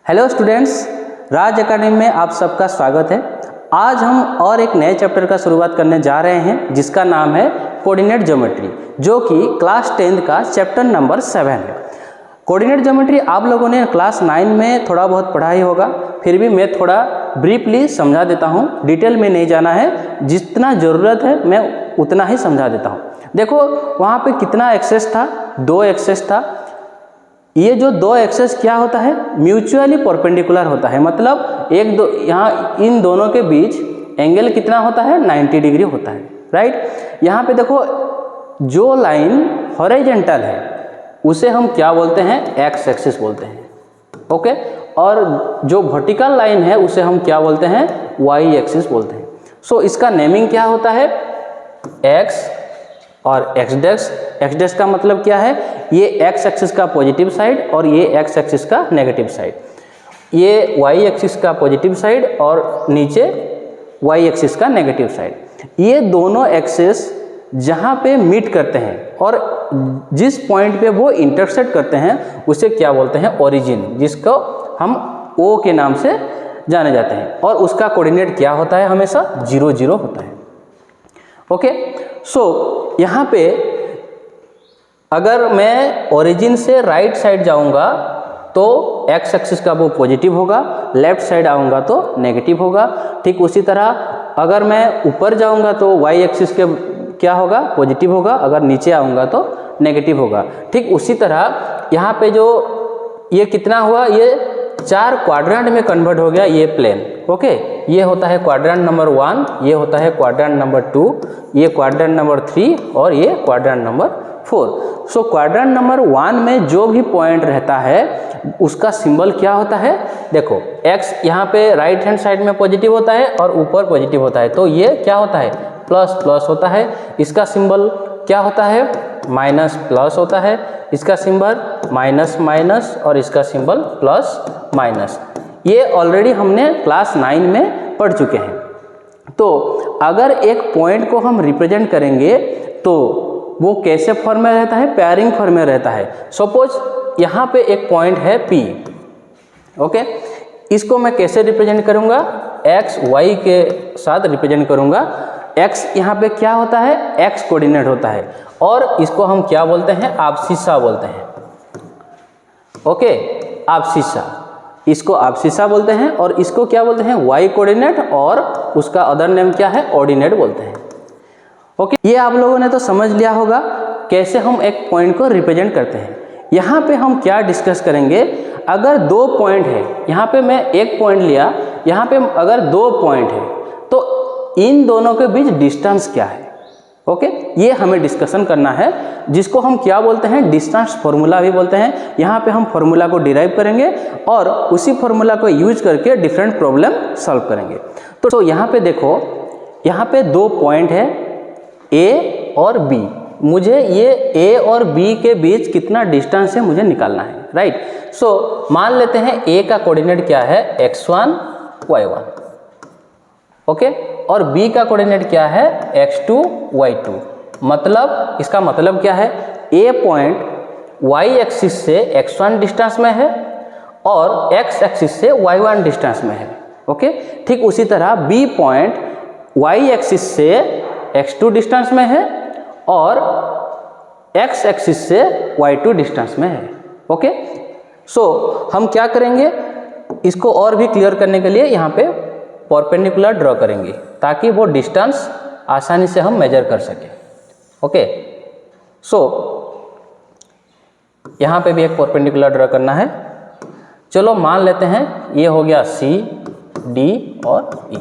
Hello students, राज academy में आप सबका स्वागत है। आज हम और एक नए चैप्टर का शुरुआत करने जा रहे हैं जिसका नाम है कोऑर्डिनेट ज्योमेट्री, जो कि क्लास 10th का चैप्टर नंबर 7 है। कोऑर्डिनेट ज्योमेट्री आप लोगों ने क्लास 9 में थोड़ा बहुत पढ़ा ही होगा, फिर भी मैं थोड़ा ब्रीफली समझा देता हूँ। डिटेल में नहीं जाना है, जितना ज़रूरत है मैं उतना ही समझा देता हूँ। देखो वहाँ पे कितना एक्सेस था, 2 एक्सेस था। ये जो 2 एक्सेस क्या होता है, म्यूचुअली परपेंडिकुलर होता है। मतलब यहाँ इन दोनों के बीच एंगल कितना होता है, 90 डिग्री होता है, राइट। यहाँ पे देखो जो लाइन हॉरिजॉन्टल है उसे हम क्या बोलते हैं, एक्स एक्सिस बोलते हैं, ओके। और जो वर्टिकल लाइन है उसे हम क्या बोलते हैं, वाई एक्सिस बोलते हैं। सो इसका नेमिंग क्या होता है, एक्स और एक्स डैश का मतलब क्या है, ये एक्स एक्सिस का पॉजिटिव साइड और ये एक्स एक्सिस का नेगेटिव साइड, ये वाई एक्सिस का पॉजिटिव साइड और नीचे वाई एक्सिस का नेगेटिव साइड। ये दोनों एक्सिस जहाँ पे मीट करते हैं और जिस पॉइंट पे वो इंटरसेक्ट करते हैं उसे क्या बोलते हैं, ओरिजिन, जिसको हम ओ के नाम से जाने जाते हैं। और उसका कोऑर्डिनेट क्या होता है, हमेशा 0 0 होता है, ओके। सो यहाँ पे अगर मैं ओरिजिन से राइट साइड जाऊँगा तो एक्स एक्सिस का वो पॉजिटिव होगा, लेफ्ट साइड आऊँगा तो नेगेटिव होगा। ठीक उसी तरह अगर मैं ऊपर जाऊँगा तो वाई एक्सिस के क्या होगा, पॉजिटिव होगा, अगर नीचे आऊँगा तो नेगेटिव होगा। ठीक उसी तरह यहाँ पे जो ये कितना हुआ, ये 4 क्वाड्रेंट में कन्वर्ट हो गया ये प्लेन, ओके। ये होता है क्वाड्रेंट नंबर 1, ये होता है क्वाड्रेंट नंबर 2, ये क्वाड्रेंट नंबर 3 और ये क्वाड्रेंट नंबर 4। सो क्वाड्रेंट नंबर 1 में जो भी पॉइंट रहता है उसका सिंबल क्या होता है, देखो एक्स यहाँ पे राइट हैंड साइड में पॉजिटिव होता है और ऊपर पॉजिटिव होता है, तो ये क्या होता है, प्लस प्लस होता है। इसका सिंबल क्या होता है, माइनस प्लस होता है। इसका सिंबल माइनस माइनस और इसका सिंबल प्लस माइनस। ये ऑलरेडी हमने क्लास 9 में पढ़ चुके हैं। तो अगर एक पॉइंट को हम रिप्रेजेंट करेंगे तो वो कैसे फॉर्म में रहता है, पेयरिंग फॉर्म में रहता है। सपोज यहाँ पे एक पॉइंट है P, ओके। इसको मैं कैसे रिप्रेजेंट करूँगा, एक्स वाई के साथ रिप्रेजेंट करूँगा। एक्स यहाँ पे क्या होता है, एक्स कोऑर्डिनेट होता है और इसको हम क्या बोलते हैं, आबसीसा बोलते हैं, ओके, आबसीसा। इसको आबसीसा बोलते हैं और इसको क्या बोलते हैं, वाई कोऑर्डिनेट, और उसका अदर नेम क्या है, ऑर्डिनेट बोलते हैं, ओके। ये आप लोगों ने तो समझ लिया होगा कैसे हम एक पॉइंट को रिप्रेजेंट करते हैं। यहाँ पे हम क्या डिस्कस करेंगे, अगर 2 पॉइंट है, यहाँ पे मैं एक पॉइंट लिया, यहाँ पे अगर 2 पॉइंट है तो इन दोनों के बीच डिस्टेंस क्या है, ओके। ये हमें डिस्कशन करना है, जिसको हम क्या बोलते हैं, डिस्टेंस फॉर्मूला भी बोलते हैं। यहाँ पे हम फॉर्मूला को डिराइव करेंगे और उसी फॉर्मूला को यूज करके डिफरेंट प्रॉब्लम सॉल्व करेंगे। तो यहाँ पे देखो, यहाँ पे 2 पॉइंट है ए और बी। मुझे ये ए और बी के बीच कितना डिस्टेंस है मुझे निकालना है, राइट। सो मान लेते हैं ए का कोऑर्डिनेट क्या है, x1 y1, ओके, और बी का कोऑर्डिनेट क्या है, x2 y2। मतलब इसका मतलब क्या है, ए पॉइंट y एक्सिस से x1 डिस्टेंस में है और x एक्सिस से y1 डिस्टेंस में है, ओके। ठीक उसी तरह बी पॉइंट y एक्सिस से x2 डिस्टेंस में है और x एक्सिस से y2 डिस्टेंस में है, ओके। सो हम क्या करेंगे, इसको और भी क्लियर करने के लिए यहाँ पे परपेंडिकुलर ड्रॉ करेंगे ताकि वो डिस्टेंस आसानी से हम मेजर कर सकें, ओके। सो यहाँ पे भी एक परपेंडिकुलर ड्रॉ करना है। चलो मान लेते हैं ये हो गया C, D और E।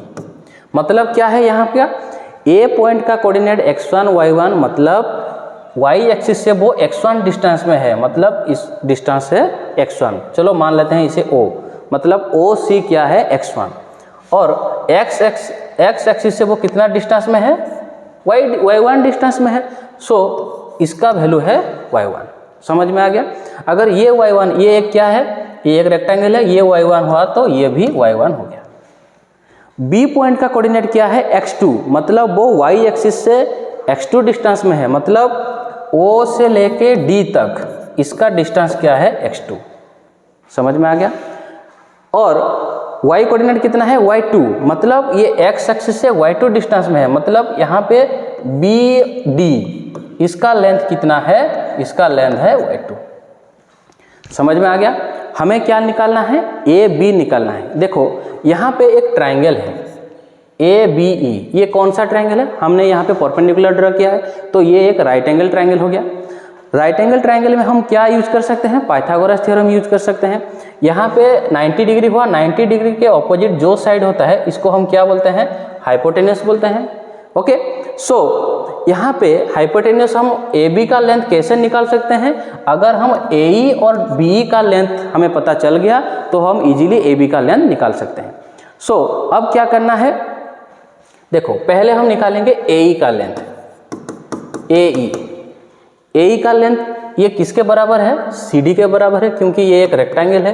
मतलब क्या है, यहाँ पे ए पॉइंट का कोऑर्डिनेट x1 y1, मतलब y एक्सिस से वो x1 डिस्टेंस में है, मतलब इस डिस्टेंस है x1। चलो मान लेते हैं इसे O, मतलब OC क्या है, x1, और x एक्सिस से वो कितना डिस्टेंस में है, y1 डिस्टेंस में है। सो इसका वैल्यू है y1। समझ में आ गया। अगर ये y1, ये एक क्या है, ये एक रेक्टेंगल है, ये y1 हुआ तो ये भी y1 हो गया। बी पॉइंट का कोऑर्डिनेट क्या है, x2, मतलब वो y एक्सिस से x2 डिस्टेंस में है, मतलब O से लेके D तक इसका डिस्टेंस क्या है, x2। समझ में आ गया। और y कोऑर्डिनेट कितना है y2, मतलब ये x एक्सिस से y2 डिस्टेंस में है, मतलब यहाँ पे BD इसका लेंथ कितना है, इसका लेंथ है y2। समझ में आ गया। हमें क्या निकालना है, AB निकालना है। देखो यहाँ पे एक ट्राइंगल है ABE, ये कौन सा ट्राइंगल है, हमने यहाँ पे परपेंडिकुलर ड्रा किया है, तो ये एक राइट एंगल ट्राइंगल हो गया। राइट एंगल ट्राइंगल में हम क्या यूज कर सकते हैं, पाइथागोरस थ्योरम यूज कर सकते हैं। यहाँ पे 90 डिग्री हुआ, 90 डिग्री के ऑपोजिट जो साइड होता है इसको हम क्या बोलते हैं, हाइपोटेन्यूस बोलते हैं। ओके, सो यहाँ पे हाइपोटेन्यूस हम AB का लेंथ कैसे निकाल सकते हैं, अगर हम AE और BE का लेंथ हमें पता चल गया तो हम इजीली AB का लेंथ निकाल सकते हैं। सो अब क्या करना है, देखो पहले हम निकालेंगे AE का लेंथ। AE का लेंथ ये किसके बराबर है, CD के बराबर है, क्योंकि ये एक रेक्टेंगल है।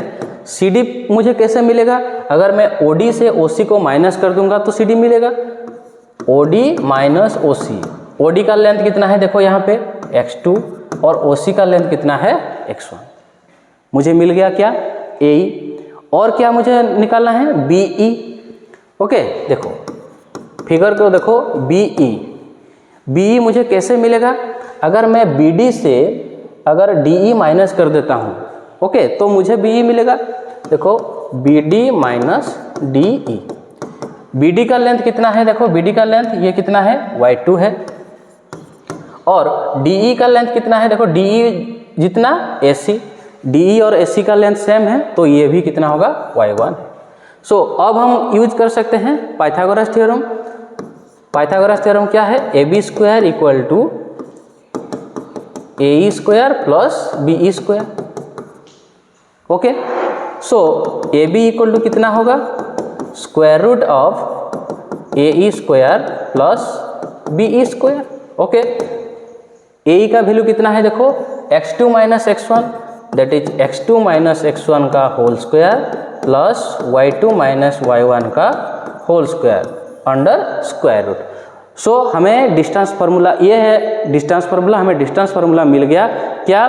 CD मुझे कैसे मिलेगा, अगर मैं OD से OC को माइनस कर दूंगा तो CD मिलेगा, OD माइनस OC। OD का लेंथ कितना है, देखो यहाँ पे x2 और OC का लेंथ कितना है x1। मुझे मिल गया क्या, AE। और क्या मुझे निकालना है, BE। ओके, देखो फिगर को देखो, BE मुझे कैसे मिलेगा, अगर मैं BD से अगर DE माइनस कर देता हूँ, ओके, तो मुझे BE मिलेगा। देखो BD माइनस DE, BD का लेंथ कितना है, देखो BD का लेंथ ये कितना है y2 है, और DE का लेंथ कितना है, देखो DE जितना AC, DE और AC का लेंथ सेम है, तो ये भी कितना होगा y1 है। सो अब हम यूज कर सकते हैं पाइथागोरस थ्योरम। पाइथागोरस थ्योरम क्या है, AB square equal to AE square plus BE square. Okay, so AB equal to कितना होगा, square root of AE square plus BE square. Okay, AE का वैल्यू कितना है, देखो x2 minus x1, that is x2 minus x1 का whole square plus y2 minus y1 का whole square under square root. So हमें distance formula ये है, distance formula, हमें डिस्टेंस फार्मूला मिल गया क्या,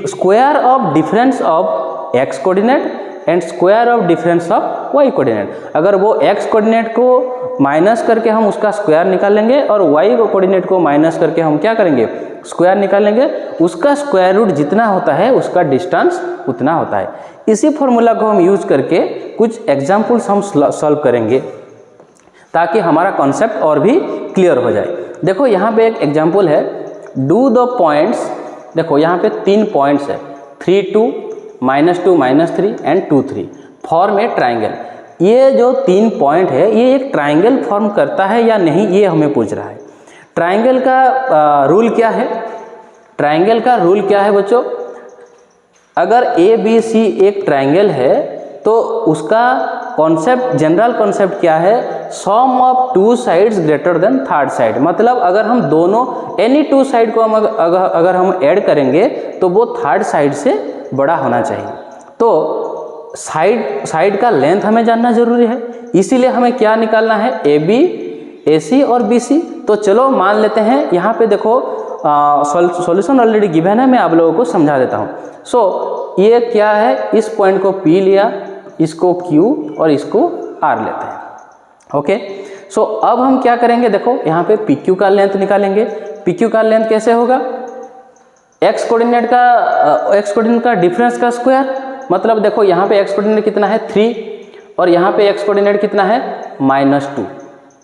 square of difference of x coordinate and square of difference of y coordinate. अगर वो x कोऑर्डिनेट को माइनस करके हम उसका स्क्वायर निकालेंगे और y कोऑर्डिनेट को माइनस करके हम क्या करेंगे, स्क्वायर निकालेंगे, उसका स्क्वायर रूट जितना होता है उसका डिस्टेंस उतना होता है। इसी फॉर्मूला को हम यूज करके कुछ एग्जाम्पल्स हम सॉल्व करेंगे ताकि हमारा कॉन्सेप्ट और भी क्लियर हो जाए। देखो यहाँ पे एक एग्जाम्पल है, डू द पॉइंट्स, देखो यहाँ पे 3 पॉइंट्स है, 3 2 -2 -3 एंड 2 3 फॉर्म ए ट्राइंगल। ये जो 3 पॉइंट है ये एक ट्राइंगल फॉर्म करता है या नहीं, ये हमें पूछ रहा है। ट्राइंगल का रूल क्या है, ट्राइंगल का रूल क्या है बच्चों, अगर ABC एक ट्राइंगल है तो उसका कॉन्सेप्ट, जनरल कॉन्सेप्ट क्या है, sum of 2 sides greater than third side. मतलब अगर हम दोनों एनी 2 साइड को हम अगर हम ऐड करेंगे तो वो थर्ड साइड से बड़ा होना चाहिए। तो साइड का लेंथ हमें जानना जरूरी है, इसीलिए हमें क्या निकालना है, AB, AC और BC। तो चलो मान लेते हैं, यहाँ पे देखो सॉल्यूशन ऑलरेडी गिवन है, मैं आप लोगों को समझा देता हूँ। सो ये क्या है, इस पॉइंट को P लिया, इसको Q और इसको R लेते हैं। ओके, सो अब हम क्या करेंगे, देखो यहाँ पे PQ का लेंथ निकालेंगे। PQ का लेंथ कैसे होगा, x कोऑर्डिनेट का डिफरेंस का स्क्वायर, मतलब देखो यहाँ पे x कोऑर्डिनेट कितना है 3 और यहाँ पे x कोऑर्डिनेट कितना है -2।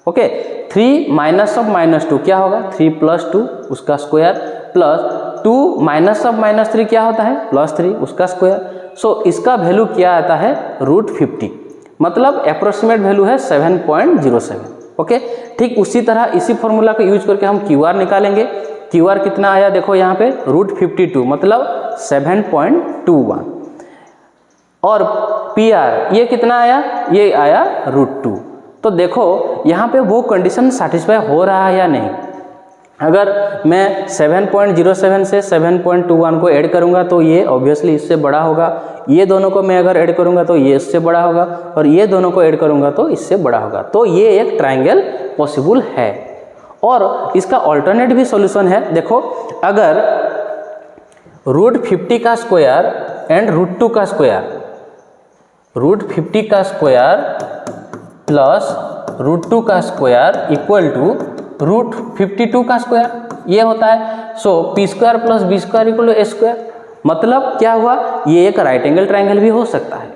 ओके, 3 माइनस ऑफ -2 क्या होगा, 3 + 2 उसका स्क्वायर प्लस 2 माइनस ऑफ -3 क्या होता है, +3 उसका स्क्वायर। सो इसका वैल्यू क्या आता है, √50, मतलब अप्रोक्सीमेट वैल्यू है 7.07। ओके, ठीक उसी तरह इसी फॉर्मूला को यूज करके हम QR निकालेंगे। QR कितना आया, देखो यहाँ पे √52 मतलब 7.21, और PR ये कितना आया, ये आया √2। तो देखो यहाँ पे वो कंडीशन सेटिस्फाई हो रहा है या नहीं। अगर मैं 7.07 से 7.21 को ऐड करूँगा तो ये ऑब्वियसली इससे बड़ा होगा, ये दोनों को मैं अगर ऐड करूँगा तो ये इससे बड़ा होगा, और ये दोनों को ऐड करूँगा तो इससे बड़ा होगा। तो ये एक ट्राइंगल पॉसिबल है। और इसका ऑल्टरनेट भी सॉल्यूशन है, देखो अगर √50 का स्क्वायर एंड √2 का स्क्वायर, √50 का स्क्वायर प्लस √2 का स्क्वायर इक्वल टू √52 का स्क्वायर, ये होता है। So p² plus b² equal to a²। मतलब क्या हुआ, ये एक राइट एंगल ट्राइंगल भी हो सकता है।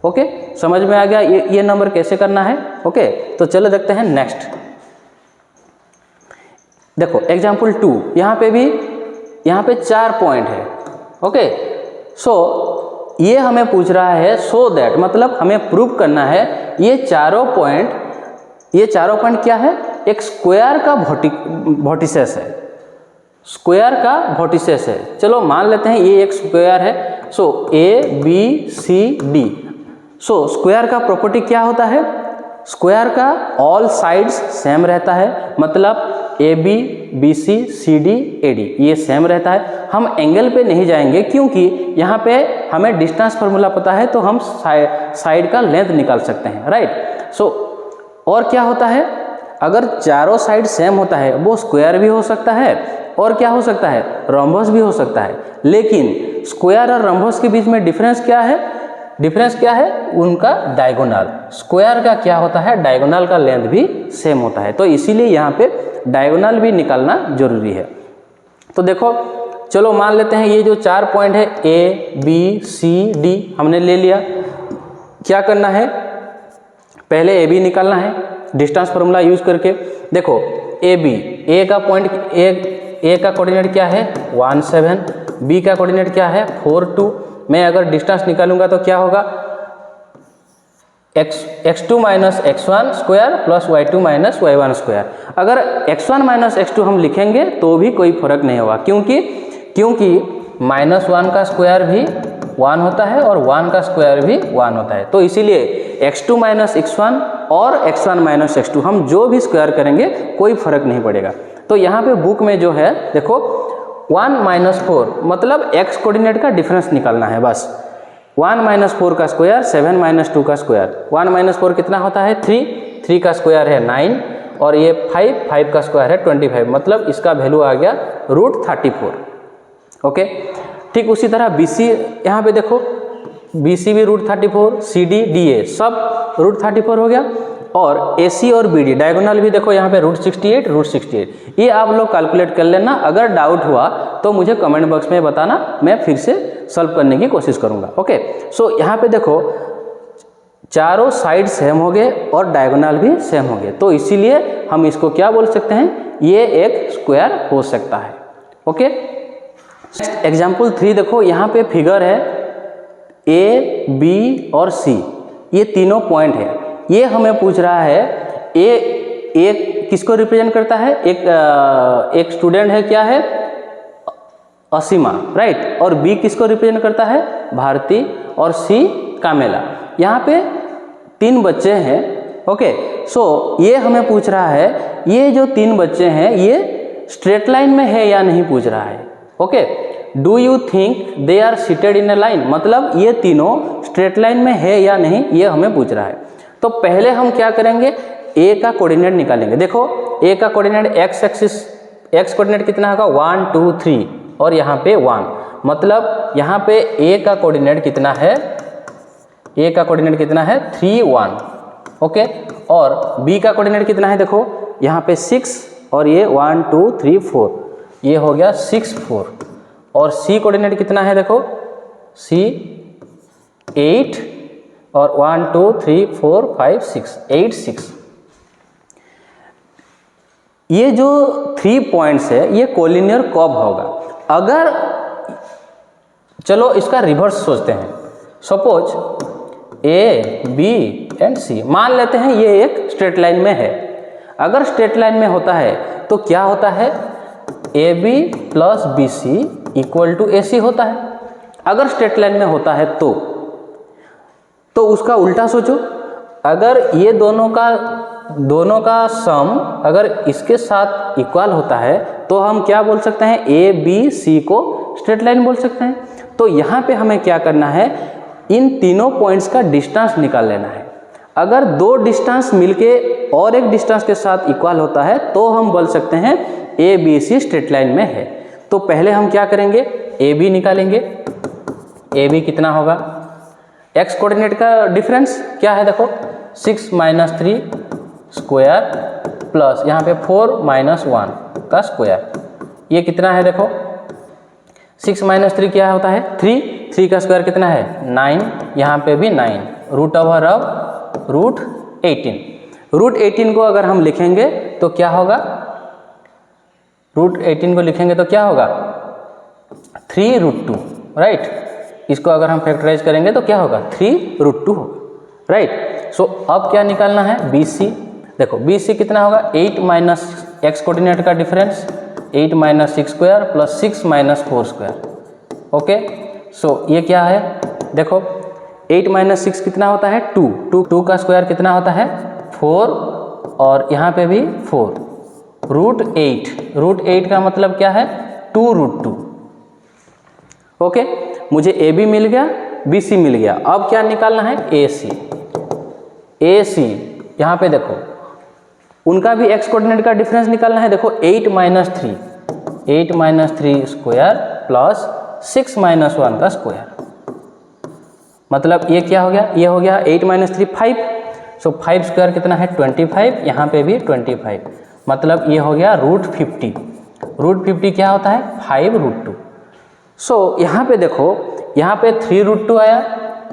ओके, समझ में आ गया ये नंबर कैसे करना है। ओके, तो चलो देखते हैं नेक्स्ट। देखो एग्जाम्पल 2, यहाँ पे 4 पॉइंट है। ओके, सो ये हमें पूछ रहा है सो दैट, मतलब हमें प्रूव करना है ये चारों पॉइंट क्या है, एक स्क्वायर का वर्टिसेस है, स्क्वायर का वर्टिसेस है। चलो मान लेते हैं ये एक स्क्वायर है। सो ABCD, सो स्क्वायर का प्रॉपर्टी क्या होता है, स्क्वायर का ऑल साइड्स सेम रहता है, मतलब AB BC CD AD ये सेम रहता है। हम एंगल पे नहीं जाएंगे क्योंकि यहाँ पे हमें डिस्टेंस फार्मूला पता है, तो हम साइड का लेंथ निकाल सकते हैं, राइट। सो और क्या होता है, अगर चारों साइड सेम होता है वो स्क्वायर भी हो सकता है और क्या हो सकता है, रोम्बस भी हो सकता है। लेकिन स्क्वायर और रोम्बस के बीच में डिफरेंस क्या है, उनका डायगोनल। स्क्वायर का क्या होता है, डायगोनल का लेंथ भी सेम होता है, तो इसीलिए यहाँ पे डायगोनल भी निकालना जरूरी है। तो देखो चलो मान लेते हैं ये जो 4 पॉइंट है ABCD हमने ले लिया। क्या करना है, पहले AB निकालना है डिस्टेंस फार्मूला यूज करके। देखो A का कोऑर्डिनेट क्या है 17, B का कोऑर्डिनेट क्या है 42। मैं अगर डिस्टेंस निकालूंगा तो क्या होगा, x2 minus x1 square plus y2 minus y1 square. अगर x1 माइनस x2 हम लिखेंगे तो भी कोई फर्क नहीं होगा, क्योंकि -1 का स्क्वायर भी 1 होता है और 1 का स्क्वायर भी 1 होता है। तो इसीलिए x2 माइनस x1 और x1 माइनस x2 हम जो भी स्क्वायर करेंगे कोई फर्क नहीं पड़ेगा। तो यहाँ पे बुक में जो है देखो 1 - 4 मतलब x कोऑर्डिनेट का डिफरेंस निकालना है बस। 1 - 4 का स्क्वायर 7 - 2 का स्क्वायर। 1 - 4 कितना होता है 3 का स्क्वायर है 9 और ये 5 का स्क्वायर है 25, मतलब इसका वैल्यू आ गया √34। ओके, ठीक उसी तरह BC यहाँ पे देखो, BC भी √34, CD DA सब √34 हो गया। और AC और BD डायगोनल भी देखो यहाँ पे √68। ये आप लोग कैलकुलेट कर लेना, अगर डाउट हुआ तो मुझे कमेंट बॉक्स में बताना, मैं फिर से सॉल्व करने की कोशिश करूँगा। ओके, सो यहाँ पे देखो चारों साइड सेम हो गए और डायगोनल भी सेम हो गए, तो इसीलिए हम इसको क्या बोल सकते हैं, ये एक स्क्वायर हो सकता है। ओके, एग्जाम्पल 3 देखो, यहाँ पे फिगर है A, B और C, ये तीनों पॉइंट है। ये हमें पूछ रहा है A किसको रिप्रेजेंट करता है, एक स्टूडेंट है क्या है असीमा, राइट, और B किसको रिप्रेजेंट करता है भारती और C कामेला। यहाँ पे 3 बच्चे हैं। ओके, सो ये हमें पूछ रहा है ये जो 3 बच्चे हैं ये स्ट्रेट लाइन में है या नहीं पूछ रहा है। Okay, do you think they are seated in a line, मतलब ये तीनों स्ट्रेट लाइन में है या नहीं, ये हमें पूछ रहा है। तो पहले हम क्या करेंगे, A का कोऑर्डिनेट निकालेंगे। देखो A का कोऑर्डिनेट x कोऑर्डिनेट कितना होगा 1 2 3 और यहाँ पे 1, मतलब यहाँ पे A का कोऑर्डिनेट कितना है, A का कोऑर्डिनेट कितना है 3 1। ओके, और B का कोऑर्डिनेट कितना है, देखो यहाँ पे 6 और ये 1 2 3 4, ये हो गया 6 4। और C कोऑर्डिनेट कितना है, देखो C 8 और 1 2 3 4 5 6 8 6। ये जो 3 पॉइंट्स है ये कोलिनियर कब होगा। अगर चलो इसका रिवर्स सोचते हैं, suppose A B and C, मान लेते हैं ये एक स्ट्रेट लाइन में है। अगर स्ट्रेट लाइन में होता है तो क्या होता है, AB plus BC equal to AC होता है। अगर स्ट्रेट लाइन में होता है तो उसका उल्टा सोचो, अगर ये दोनों का सम अगर इसके साथ इक्वल होता है तो हम क्या बोल सकते हैं, A B C को स्ट्रेट लाइन बोल सकते हैं। तो यहाँ पे हमें क्या करना है, इन तीनों पॉइंट्स का डिस्टेंस निकाल लेना है। अगर 2 डिस्टेंस मिलके और एक डिस्टेंस के साथ इक्वल होता है तो हम बोल सकते हैं A B C straight line में है। तो पहले हम क्या करेंगे, AB निकालेंगे। AB कितना होगा, एक्स कोऑर्डिनेट का डिफरेंस क्या है देखो, 6 माइनस 3 स्क्वायर प्लस यहाँ पे 4 माइनस 1 का स्क्वायर, ये कितना है देखो, 6 माइनस 3 क्या होता है 3 का स्क्वायर कितना है 9, यहाँ पे भी 9, रूट ओवर ऑफ रूट 18 को अगर हम लिखेंगे तो क्या होगा, रूट 18 को लिखेंगे तो क्या होगा 3 रूट 2, राइट। इसको अगर हम फैक्टराइज करेंगे तो क्या होगा 3 रूट 2 होगा, राइट। सो अब क्या निकालना है BC, देखो BC कितना होगा 8 माइनस एक्स कोऑर्डिनेट का difference 8 minus 6 square plus 6 minus 4 square, okay. So ये क्या है देखो 8 माइनस 6 कितना होता है 2 का स्क्वायर कितना होता है 4 और यहाँ पे भी 4, रूट 8 का मतलब क्या है 2 रूट 2, ओके। मुझे AB मिल गया, BC मिल गया, अब क्या निकालना है AC यहाँ पे देखो उनका भी एक्स कोऑर्डिनेट का डिफरेंस निकालना है, देखो 8 माइनस 3 स्क्वायर प्लस 6 माइनस 1 का स्क्वायर, मतलब ये क्या हो गया, ये हो गया 8 माइनस 3 5, सो 5 स्क्वायर कितना है 25, यहाँ पे भी 25, मतलब ये हो गया रूट 50 क्या होता है 5 रूट 2। सो यहाँ पे देखो, यहाँ पे 3 रूट 2 आया,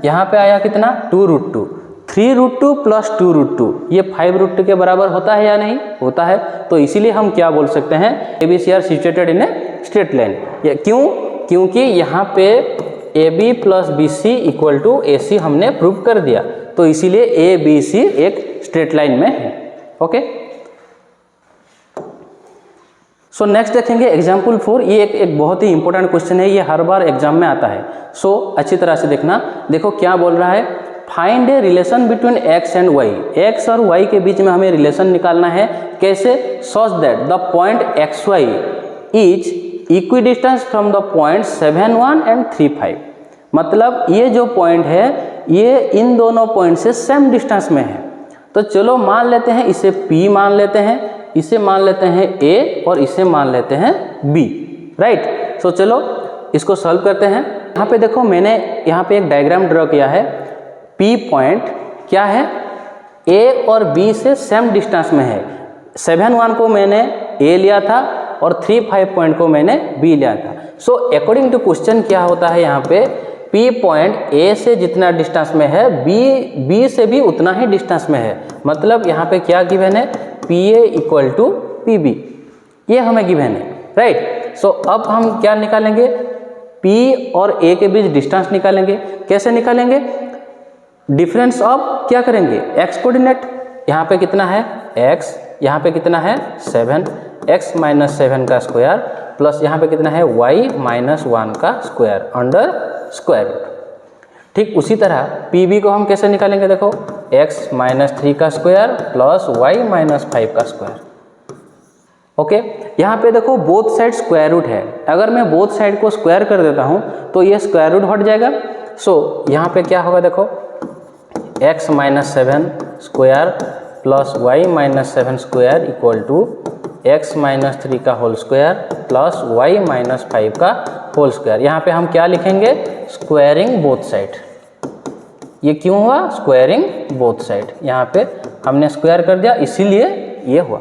यहाँ पे आया कितना 2 रूट 2, 3 रूट 2 प्लस 2 रूट 2, ये 5 रूट 2 के बराबर होता है या नहीं होता है, तो इसीलिए हम क्या बोल सकते हैं ABC are situated in a straight line, क्यों, क्योंकि यहाँ पे AB plus BC equal to AC हमने प्रूव कर दिया, तो इसीलिए ABC एक स्ट्रेट लाइन में है, ओके। सो नेक्स्ट देखेंगे एग्जाम्पल 4, ये एक बहुत ही इंपॉर्टेंट क्वेश्चन है, ये हर बार एग्जाम में आता है, सो अच्छी तरह से देखना। देखो क्या बोल रहा है, find a relation between x and y, x और y के बीच में हमें रिलेशन निकालना है, कैसे, such that the point xy is equidistance from the point 7, 1 and 3, 5, मतलब ये जो पॉइंट है ये इन दोनों पॉइंट से सेम डिस्टेंस में है। तो चलो मान लेते हैं इसे P मान लेते हैं, इसे मान लेते हैं A और इसे मान लेते हैं B, राइट। सो चलो इसको सॉल्व करते हैं। यहाँ पे देखो मैंने यहाँ पे एक डायग्राम ड्रॉ किया है, P पॉइंट क्या है A और B से सेम डिस्टेंस में है, 7, 1 को मैंने A लिया था और 3, 5 पॉइंट को मैंने B लिया था। सो अकॉर्डिंग टू क्वेश्चन क्या होता है, यहाँ पे P पॉइंट A से जितना डिस्टेंस में है B से भी उतना ही डिस्टेंस में है, मतलब यहाँ पे क्या गिवन है PA इक्वल टू PB, ये हमें गिवन है, राइट। सो अब हम क्या निकालेंगे, P और A के बीच डिस्टेंस निकालेंगे, कैसे निकालेंगे, डिफरेंस ऑफ क्या करेंगे x कोऑर्डिनेट, यहाँ पे कितना है x, यहाँ पे कितना है 7, x माइनस 7 का स्क्वायर प्लस यहाँ पे कितना है y माइनस 1 का स्क्वायर अंडर स्क्वायर रूट। ठीक उसी तरह PB को हम कैसे निकालेंगे, देखो x माइनस 3 का स्क्वायर प्लस y माइनस 5 का स्क्वायर, ओके। यहाँ पे देखो बोथ साइड स्क्वायर रूट है, अगर मैं बोथ साइड को स्क्वायर कर देता हूँ तो ये स्क्वायर रूट हट जाएगा। सो यहाँ पे क्या होगा, देखो x minus 7 square plus y minus 7 square equal to x minus 3 का whole square plus y minus 5 का होल स्क्वायर। यहाँ पे हम क्या लिखेंगे, स्क्वायरिंग बोथ साइड। ये क्यों हुआ, स्क्वायरिंग बोथ साइड, यहाँ पे हमने स्क्वायर कर दिया इसीलिए ये हुआ।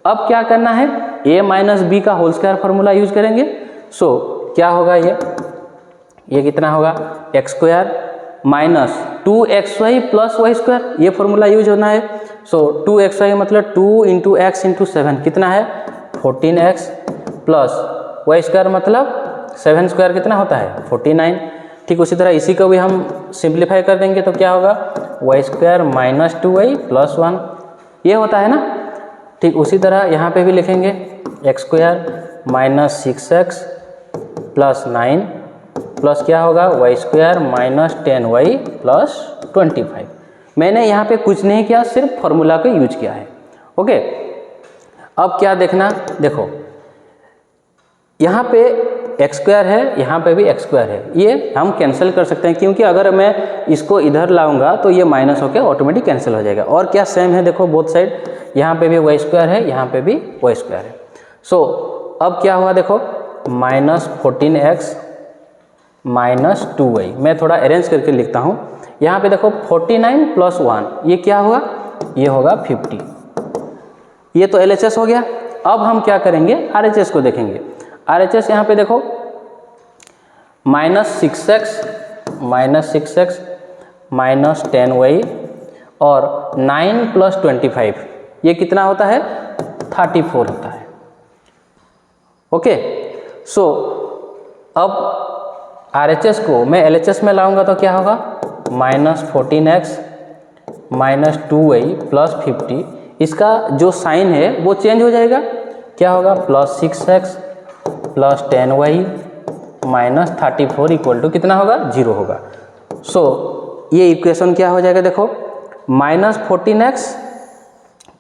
अब क्या करना है, a माइनस बी का होल स्क्वायर फार्मूला यूज करेंगे। सो क्या होगा, ये कितना होगा x square minus 2xy plus y square, ये फॉर्मूला यूज होना है। सो 2xy मतलब 2 इंटू एक्स इंटू 7 कितना है 14x प्लस वाई स्क्वायर मतलब 7 स्क्वायर कितना होता है 49। ठीक उसी तरह इसी को भी हम सिंप्लीफाई कर देंगे तो क्या होगा Y square minus 2y plus 1, ये होता है ना। ठीक उसी तरह यहाँ पे भी लिखेंगे x square minus 6x plus 9 plus क्या होगा Y square minus 10y plus 25। मैंने यहाँ पे कुछ नहीं किया, सिर्फ फॉर्मूला को यूज किया है, ओके। अब क्या देखना, देखो यहाँ पे एक्स स्क्वायर है, यहाँ पे भी एक्स स्क्वायर है, ये हम कैंसिल कर सकते हैं क्योंकि अगर मैं इसको इधर लाऊंगा तो ये माइनस होकर ऑटोमेटिक कैंसिल हो जाएगा। और क्या सेम है, देखो बोथ साइड, यहाँ पे भी वाई स्क्वायर है, यहाँ पे भी वाई स्क्वायर है। सो अब क्या हुआ, देखो माइनस 14x -2y। मैं थोड़ा अरेंज करके लिखता हूँ। यहाँ पे देखो 49 + 1 ये क्या हुआ, ये होगा 50। ये तो LHS हो गया। अब हम क्या करेंगे, RHS को देखेंगे। RHS यहाँ पे देखो -6x -10y और 9 + 25 ये कितना होता है, 34 होता है। ओके, सो अब RHS को मैं LHS में लाऊंगा तो क्या होगा, -14x -2y + 50। इसका जो साइन है वो चेंज हो जाएगा, क्या होगा, +6x + 10y -34 = कितना होगा, 0 होगा। सो ये इक्वेशन क्या हो जाएगा, देखो -14x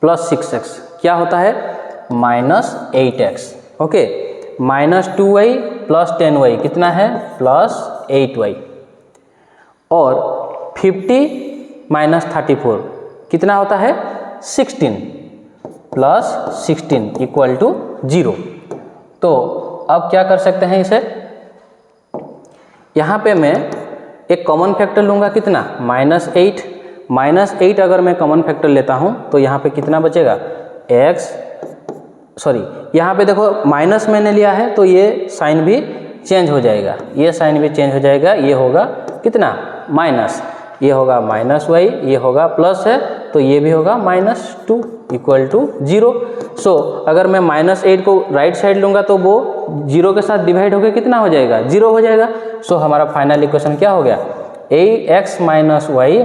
+ 6x क्या होता है, -8x। ओके, -2y + 10y कितना है, +8y। और 50 -34 कितना होता है, 16 + 16 = 0। तो अब क्या कर सकते हैं इसे, यहाँ पे मैं एक कॉमन फैक्टर लूँगा, कितना, -8। -8 अगर मैं कॉमन फैक्टर लेता हूँ तो यहाँ पे कितना बचेगा, यहाँ पे देखो माइनस मैंने लिया है तो ये साइन भी चेंज हो जाएगा, ये साइन भी चेंज हो जाएगा, ये होगा कितना, माइनस, ये होगा -y, ये होगा प्लस है तो ये भी होगा -2 = 0। सो अगर मैं -8 को राइट साइड लूँगा तो वो 0 के साथ डिवाइड होकर कितना हो जाएगा, 0 हो जाएगा। सो हमारा फाइनल इक्वेशन क्या हो गया, ax - y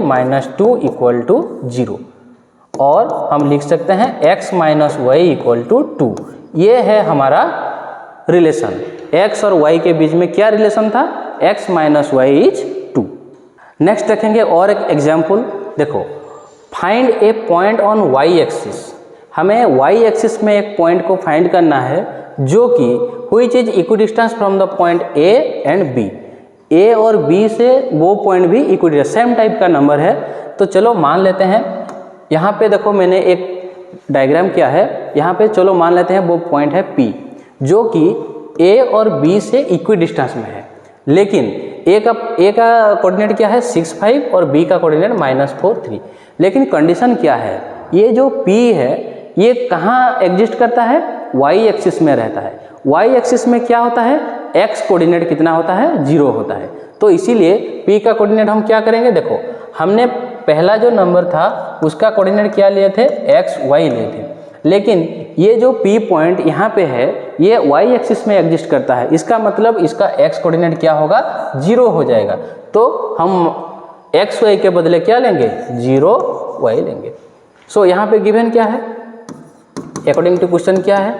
-2 = 0। और हम लिख सकते हैं x - y = 2। ये है हमारा रिलेशन, x और y के बीच में क्या रिलेशन था, x - y = 2। नेक्स्ट देखेंगे और एक एग्जाम्पल, देखो find A point on y axis. हमें y एक्सिस में एक पॉइंट को फाइंड करना है जो कि which is equidistance from the point A and B। A और B से वो पॉइंट भी इक्विडिस्टेंस, सेम टाइप का नंबर है। तो चलो मान लेते हैं, यहाँ पे देखो मैंने एक डायग्राम किया है, यहाँ पे चलो मान लेते हैं वो पॉइंट है P जो कि A और B से इक्विडिस्टेंस में है। लेकिन A का कोऑर्डिनेट क्या है, 6 5 और B का कोऑर्डिनेट -4 3। लेकिन कंडीशन क्या है, ये जो P है ये कहाँ एग्जिस्ट करता है, y एक्सिस में रहता है। y एक्सिस में क्या होता है, x कोऑर्डिनेट कितना होता है, 0 होता है। तो इसीलिए P का कोऑर्डिनेट हम क्या करेंगे, देखो हमने पहला जो नंबर था उसका कोऑर्डिनेट क्या लिए थे, x y लिए थे। लेकिन ये जो P पॉइंट यहाँ पे है ये y एक्सिस में एग्जिस्ट करता है, इसका मतलब इसका x कोऑर्डिनेट क्या होगा, 0 हो जाएगा। तो हम x y के बदले क्या लेंगे, 0 y लेंगे। सो यहाँ पे गिवन क्या है, अकॉर्डिंग टू क्वेश्चन क्या है,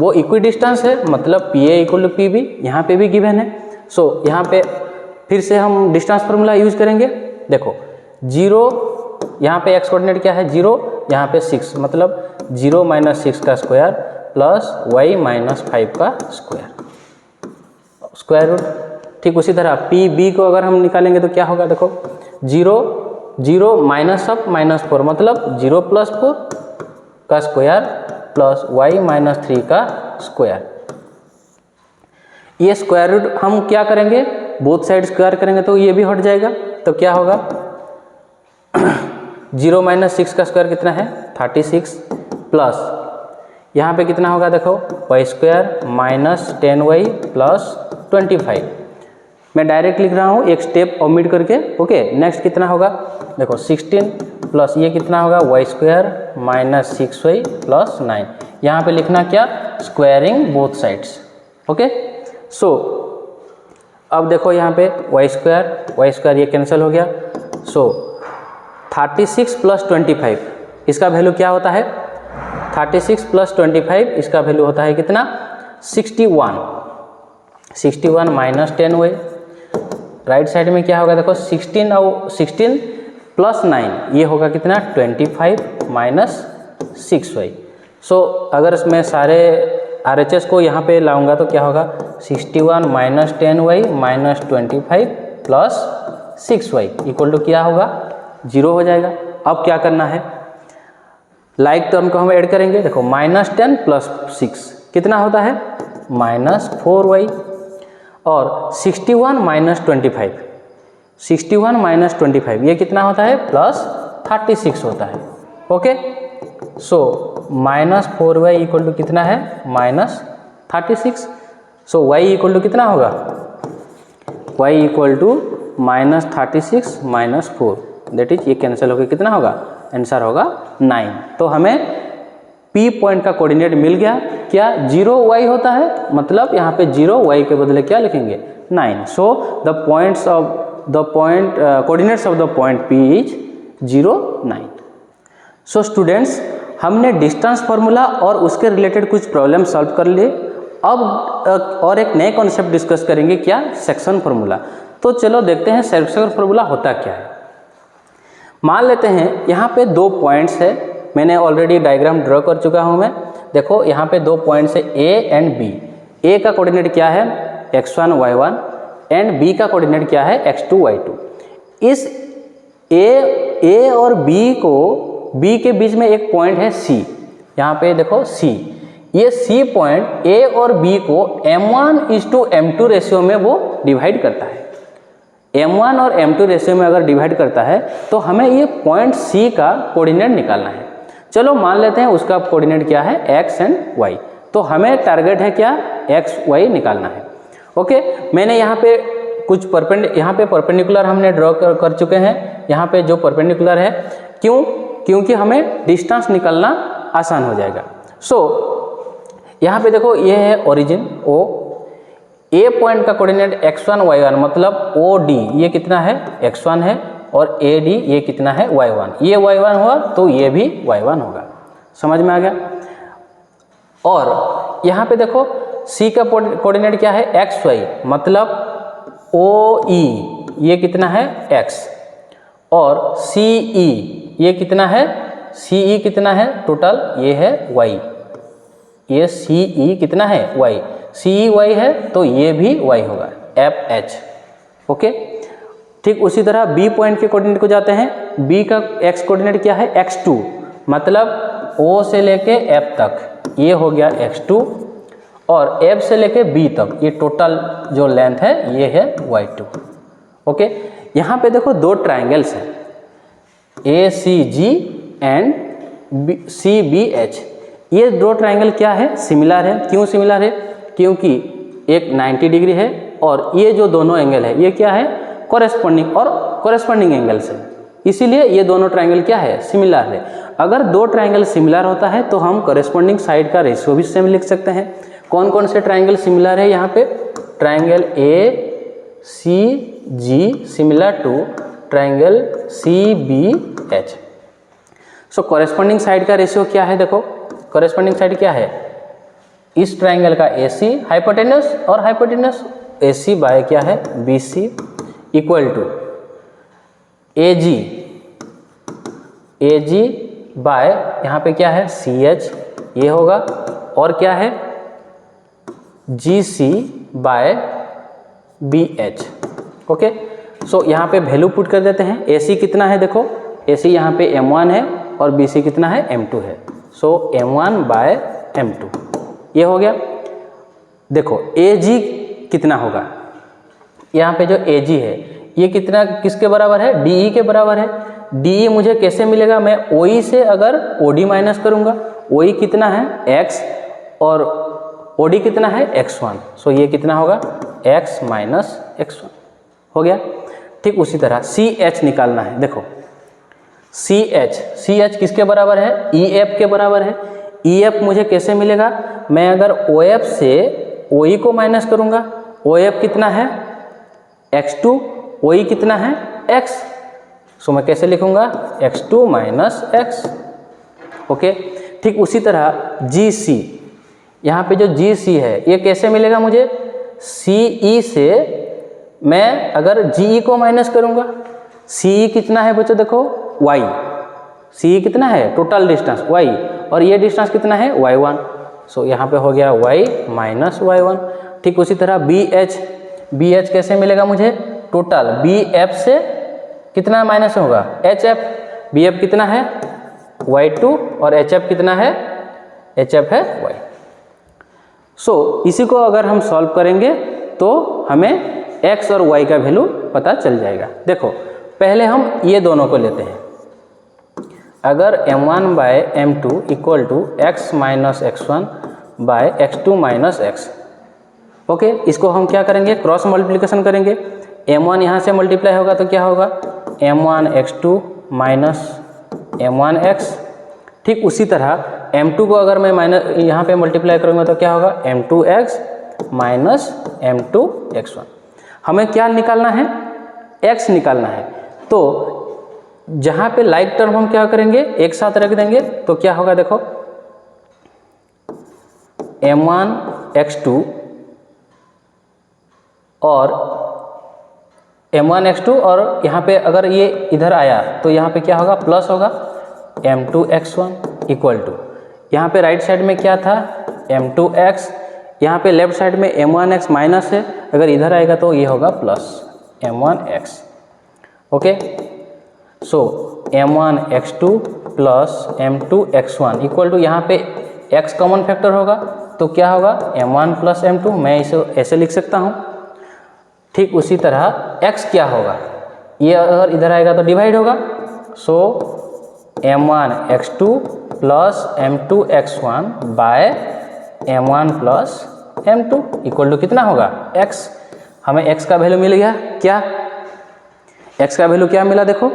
वो इक्विडिस्टेंस है, मतलब PA = PB, यहाँ पे भी गिवन है। सो यहाँ पे फिर से हम डिस्टेंस फार्मूला यूज करेंगे। देखो 0, यहाँ पे x कोऑर्डिनेट क्या है, 0, यहाँ पे 6, मतलब 0 - 6 का स्क्वायर प्लस y - 5 का स्क्वायर रूट। ठीक उसी तरह PB को अगर हम निकालेंगे तो क्या होगा, देखो 0 0 -4 मतलब 0 + 4 का स्क्वायर प्लस y - 3 का स्क्वायर। ये स्क्वायर रूट हम क्या करेंगे, बोथ साइड स्क्वायर करेंगे तो ये भी हट जाएगा। तो क्या होगा 0 - 6 का स्क्वायर कितना है, 36 प्लस यहाँ पे कितना होगा, देखो y² - 10y + 25। मैं डायरेक्ट लिख रहा हूँ, एक स्टेप ओमिट करके। ओके, नेक्स्ट कितना होगा, देखो 16 प्लस ये कितना होगा, y² - 6y + 9। यहाँ पे लिखना क्या, स्क्वायरिंग बोथ साइड्स। ओके, सो अब देखो यहाँ पे y² ये कैंसिल हो गया। सो 36 + 25 इसका वैल्यू क्या होता है, 36 + 25 इसका वैल्यू होता है कितना, 61 - 10y। राइट साइड में क्या होगा, देखो 16 और 16 + 9 ये होगा कितना, 25 - 6y। सो अगर मैं सारे RHS को यहाँ पे लाऊंगा तो क्या होगा, 61 - 10y - 25 + 6y = क्या होगा, 0 हो जाएगा। अब क्या करना है, लाइक टर्म को हम ऐड करेंगे। देखो -10 + 6 कितना होता है, -4y। और 61 माइनस 25, 61 माइनस 25 ये कितना होता है प्लस 36 होता है। Okay, so minus 4y equal to कितना है minus 36। So y equal to कितना होगा, y equal to minus 36 minus 4, that is ये कैंसिल होकर कितना होगा, आंसर होगा 9। तो हमें P पॉइंट का कोऑर्डिनेट मिल गया, क्या 0y होता है, मतलब यहाँ पे 0y के बदले क्या लिखेंगे 9। So the points of the point coordinates of the point P is 0, 9। So students, हमने डिस्टेंस फार्मूला और उसके रिलेटेड कुछ प्रॉब्लम सॉल्व कर लिए। अब और एक नए कॉन्सेप्ट डिस्कस करेंगे, क्या, सेक्शन फार्मूला। तो चलो देखते हैं सेक्शन फार्मूला होता क्या है। मान लेते हैं यहाँ पे दो पॉइंट्स है, मैंने ऑलरेडी डायग्राम ड्रॉ कर चुका हूँ मैं। देखो यहाँ पे दो पॉइंट्स है A एंड B। A का कोऑर्डिनेट क्या है x1 y1 एंड B का कोऑर्डिनेट क्या है x2 y2। इस A और B के बीच में एक पॉइंट है C। यहाँ पे देखो C, ये C पॉइंट A और B को m1:m2 रेशियो में वो डिवाइड करता है। m1 और m2 रेशियो में अगर डिवाइड करता है तो हमें ये पॉइंट C का कोऑर्डिनेट निकालना है। चलो मान लेते हैं उसका कोऑर्डिनेट क्या है x एंड y। तो हमें टारगेट है क्या, x y निकालना है। ओके, मैंने यहाँ पे कुछ परपेंडिकुलर हमने ड्रॉ कर चुके हैं। यहाँ पे जो परपेंडिकुलर है, क्यों, क्योंकि हमें डिस्टेंस निकालना आसान हो जाएगा। सो यहाँ पे देखो ये है ओरिजिन O, A पॉइंट का कोऑर्डिनेट x1 y1 मतलब OD ये कितना है x1 है, और AD ये कितना है y1, ये y1 हुआ तो ये भी y1 होगा। समझ में आ गया। और यहाँ पे देखो C का कोऑर्डिनेट क्या है xy मतलब OE ये कितना है x, और CE ये कितना है, CE कितना है टोटल, ये है y, ये CE कितना है y, CE y है तो ये भी y होगा FH। ओके, ठीक उसी तरह B पॉइंट के कोऑर्डिनेट को जाते हैं। B का x कोऑर्डिनेट क्या है x2 मतलब O से लेके F तक ये हो गया x2, और F से लेके B तक ये टोटल जो लेंथ है ये है y2। ओके, यहाँ पे देखो दो ट्राइंगल्स हैं ACG एंड CBH। ये दो ट्राइंगल क्या है, सिमिलर है। क्यों सिमिलर है, क्योंकि एक 90 डिग्री है और ये जो दोनों एंगल है ये क्या है कॉरेस्पॉन्डिंग, और कॉरेस्पॉन्डिंग एंगल्स है, इसीलिए ये दोनों ट्राइंगल क्या है सिमिलर है। अगर दो ट्राइंगल सिमिलर होता है तो हम कॉरेस्पॉन्डिंग साइड का रेशियो भी सेम लिख सकते हैं। कौन कौन से ट्राइंगल सिमिलर है, यहाँ पे triangle ACG similar to triangle CBH। So corresponding side का रेशियो क्या है, देखो कॉरेस्पॉन्डिंग साइड क्या है, इस ट्राइंगल का AC हाइपोटेनस और हाइपोटेनस AC बाय क्या है BC equal to AG by यहाँ पे क्या है CH ये होगा, और क्या है GC बाय BH। ओके, सो यहाँ पे वैल्यू पुट कर देते हैं। AC कितना है, देखो AC यहाँ पे M1 है और BC कितना है M2 है। सो M1 बाय M2 ये हो गया। देखो AG कितना होगा, यहाँ पे जो AG है ये कितना किसके बराबर है, DE के बराबर है। DE मुझे कैसे मिलेगा, मैं OE से अगर OD माइनस करूँगा, OE कितना है X और OD कितना है x1, सो ये कितना होगा x माइनस x1 हो गया। ठीक उसी तरह CH निकालना है। देखो CH किसके बराबर है, EF के बराबर है। EF मुझे कैसे मिलेगा, मैं अगर OF से OE को माइनस करूँगा, OF कितना है x2, OE कितना है x, सो मैं कैसे लिखूँगा x2 माइनस x। ओके, ठीक उसी तरह GC, यहाँ पे जो GC है ये कैसे मिलेगा मुझे, CE से मैं अगर GE को माइनस करूँगा, CE कितना है बच्चों देखो y, CE कितना है टोटल डिस्टेंस y, और ये डिस्टेंस कितना है y1, सो यहाँ पे हो गया y माइनस y1। ठीक उसी तरह BH कैसे मिलेगा मुझे, टोटल BF से कितना माइनस होगा HF, BF कितना है y2 और HF कितना है, HF है y। सो इसी को अगर हम सॉल्व करेंगे तो हमें x और y का वैल्यू पता चल जाएगा। देखो पहले हम ये दोनों को लेते हैं। अगर m1 by m2 equal to x minus x1 by x2 minus x, okay, इसको हम क्या करेंगे, क्रॉस मल्टीप्लिकेशन करेंगे। m1 यहाँ से मल्टीप्लाई होगा तो क्या होगा, m1 x2 minus m1 x। ठीक उसी तरह m2 को अगर मैं माइनस यहाँ पे मल्टीप्लाई करूँगा तो क्या होगा, m2 x minus m2 x1। हमें क्या निकालना है, x निकालना है। तो जहाँ पे लाइक टर्म हम क्या करेंगे, एक साथ रख देंगे तो क्या होगा, देखो m1 x2 और m1 x2 और यहाँ पे अगर ये इधर आया तो यहाँ पे क्या होगा, प्लस होगा m2 x1 इक्वल टू, यहाँ पे राइट साइड में क्या था m2 x, यहाँ पे लेफ्ट साइड में m1 x माइनस है, अगर इधर आएगा तो ये होगा plus m1 x। Okay, so m1 x2 plus m2 x1 equal to, यहाँ पे x कॉमन फैक्टर होगा तो क्या होगा m1 प्लस m2, मैं इसे ऐसे लिख सकता हूँ। ठीक उसी तरह x क्या होगा, ये अगर इधर आएगा तो डिवाइड होगा, so m1 x2 plus m2 x1 by m1 plus m2 equal to कितना होगा, x। हमें x का वैल्यू मिल गया, क्या x का वैल्यू क्या मिला, देखो